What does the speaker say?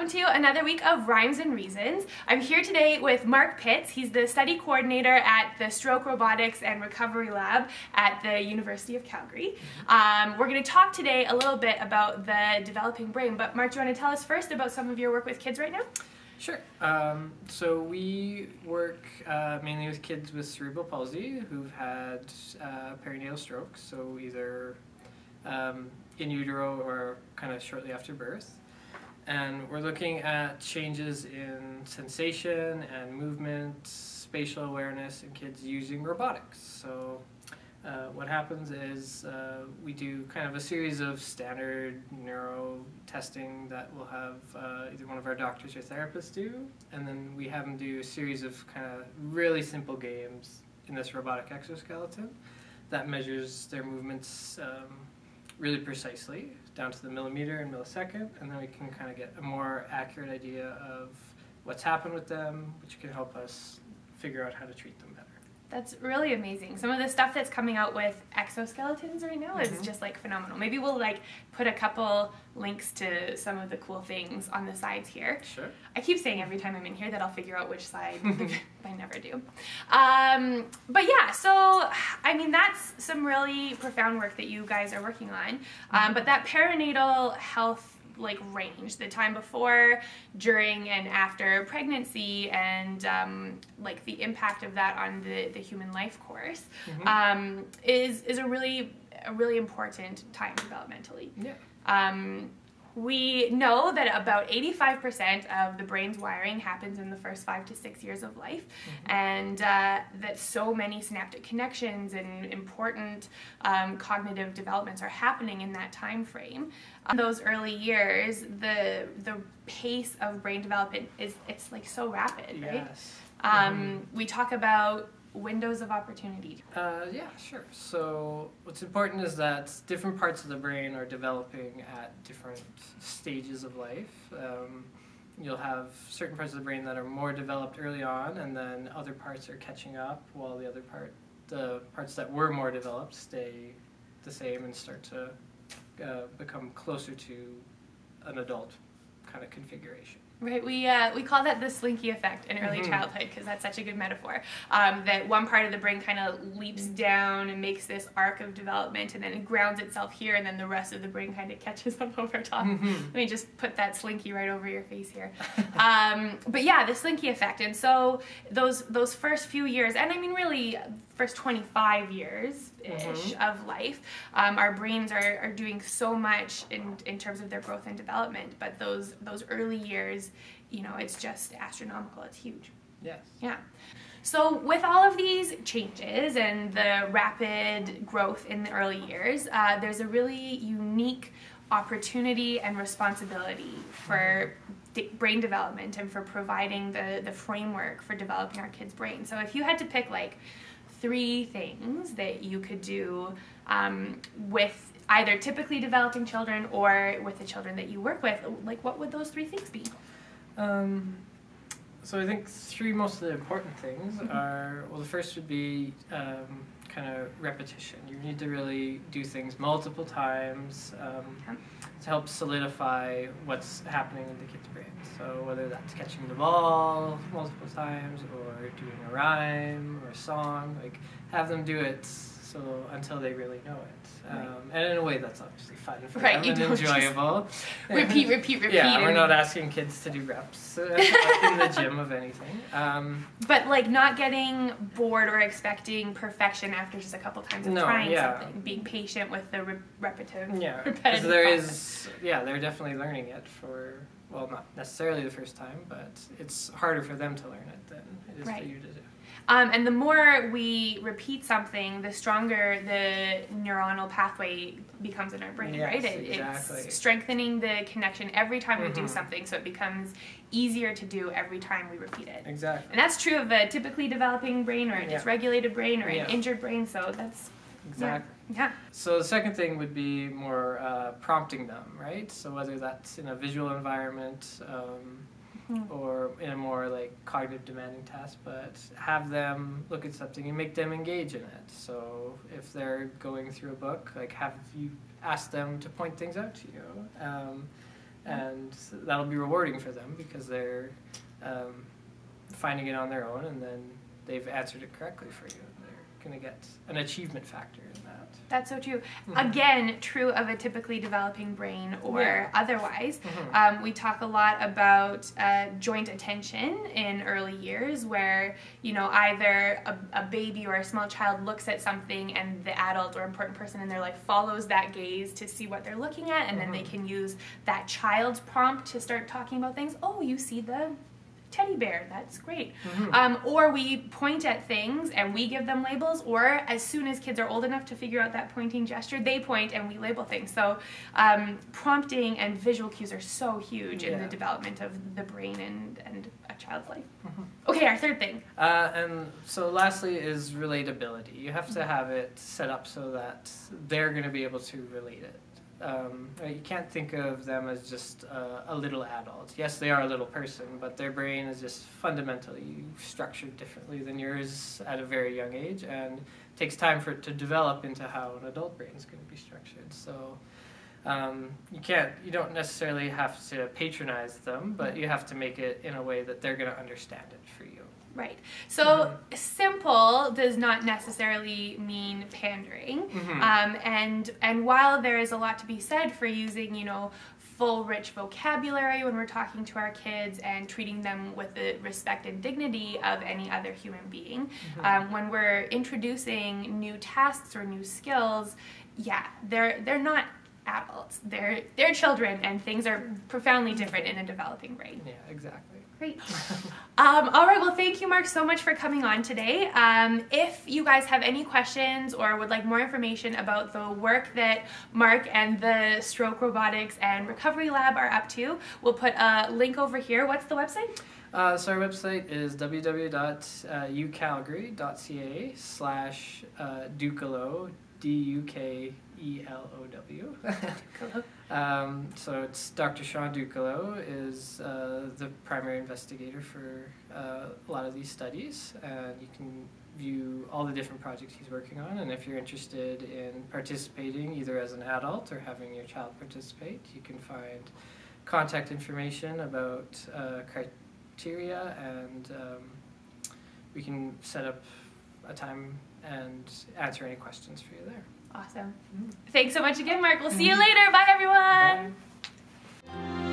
welcome to another week of Rhymes and Reasons. I'm here today with Mark Piitz. He's the study coordinator at the Stroke Robotics and Recovery Lab at the University of Calgary. We're going to talk today a little bit about the developing brain, but Mark, do you want to tell us first about some of your work with kids right now? Sure. So we work mainly with kids with cerebral palsy who've had perinatal stroke, so either in utero or kind of shortly after birth. And we're looking at changes in sensation and movement, spatial awareness in kids using robotics. So what happens is we do kind of a series of standard neuro testing that we'll have either one of our doctors or therapists do, and then we have them do a series of kind of really simple games in this robotic exoskeleton that measures their movements really precisely, down to the millimeter and millisecond, and then we can kind of get a more accurate idea of what's happened with them, which can help us figure out how to treat them better. That's really amazing. Some of the stuff that's coming out with exoskeletons right now is just like phenomenal. Maybe we'll like put a couple links to some of the cool things on the sides here. Sure. I keep saying every time I'm in here that I'll figure out which side. I never do. But yeah, so I mean that's some really profound work that you guys are working on. But that perinatal health like range, the time before, during, and after pregnancy, and like the impact of that on the human life course, is a really important time developmentally. Yeah. We know that about 85% of the brain's wiring happens in the first 5 to 6 years of life, and that so many synaptic connections and important cognitive developments are happening in that time frame. In those early years, the pace of brain development it's like so rapid, right? Yes. We talk about windows of opportunity. Yeah, sure. So what's important is that different parts of the brain are developing at different stages of life. You'll have certain parts of the brain that are more developed early on, and then other parts are catching up, while the parts that were more developed stay the same and start to become closer to an adult kind of configuration. Right, we call that the slinky effect in early childhood, because that's such a good metaphor. That one part of the brain kind of leaps down and makes this arc of development, and then it grounds itself here, and then the rest of the brain kind of catches up over top. Let me just put that slinky right over your face here. But yeah, the slinky effect. And so those first few years, and I mean really first 25 years-ish of life, our brains are doing so much in terms of their growth and development, but those early years, you know, it's just astronomical. It's huge. Yes. Yeah. So with all of these changes and the rapid growth in the early years, there's a really unique opportunity and responsibility for brain development and for providing the framework for developing our kids' brains. So if you had to pick like 3 things that you could do with either typically developing children or with the children that you work with, like what would those 3 things be? So I think 3 most of the important things are, well, the first would be kind of repetition. You need to really do things multiple times to help solidify what's happening in the kid's brain. So whether that's catching the ball multiple times or doing a rhyme or a song, like have them do it so until they really know it. And in a way that's obviously fun for them and enjoyable. Repeat. Yeah, we're not asking kids to do reps in the gym of anything. But like not getting bored or expecting perfection after just a couple times of trying something. Being patient with the repetitive. Yeah, because they're definitely learning it for, well, not necessarily the first time, but it's harder for them to learn it than it is for you to do. And the more we repeat something, the stronger the neuronal pathway becomes in our brain, right? Exactly. It's strengthening the connection every time we do something, so it becomes easier to do every time we repeat it. Exactly. And that's true of a typically developing brain or a dysregulated brain or an injured brain, so that's... Exactly. Yeah. So the second thing would be more prompting them, right? So whether that's in a visual environment, or in a more like cognitive demanding task, but have them look at something and make them engage in it. So if they're going through a book, like have you ask them to point things out to you. and that'll be rewarding for them because they're finding it on their own, and then they've answered it correctly for you. They're going to get an achievement factor in that. That's so true. Again, true of a typically developing brain or otherwise. We talk a lot about joint attention in early years where, either a baby or a small child looks at something and the adult or important person in their life follows that gaze to see what they're looking at, and then they can use that child's prompt to start talking about things. Oh, you see the teddy bear, that's great. Or we point at things and we give them labels, or as soon as kids are old enough to figure out that pointing gesture, they point and we label things. So prompting and visual cues are so huge in the development of the brain and a child's life. Okay, our third thing. And so lastly is relatability. You have to have it set up so that they're going to be able to relate it. You can't think of them as just a little adult. Yes, they are a little person, but their brain is just fundamentally structured differently than yours at a very young age, and it takes time for it to develop into how an adult brain is going to be structured. So you don't necessarily have to patronize them, but you have to make it in a way that they're going to understand it for you. Right. So simple does not necessarily mean pandering. And while there is a lot to be said for using, full rich vocabulary when we're talking to our kids and treating them with the respect and dignity of any other human being, when we're introducing new tasks or new skills, they're not adults. They're children, and things are profoundly different in a developing brain. Yeah, exactly. Great. All right, well, thank you, Mark, so much for coming on today. If you guys have any questions or would like more information about the work that Mark and the Stroke Robotics and Recovery Lab are up to, we'll put a link over here. What's the website? So our website is www.ucalgary.ca/Dukelow, Dukelow. So it's Dr. Sean Dukelow is the primary investigator for a lot of these studies, and you can view all the different projects he's working on. And if you're interested in participating either as an adult or having your child participate, you can find contact information about criteria, and we can set up a time and answer any questions for you there. Awesome. Thanks so much again, Mark. We'll see you later. Bye, everyone. Bye.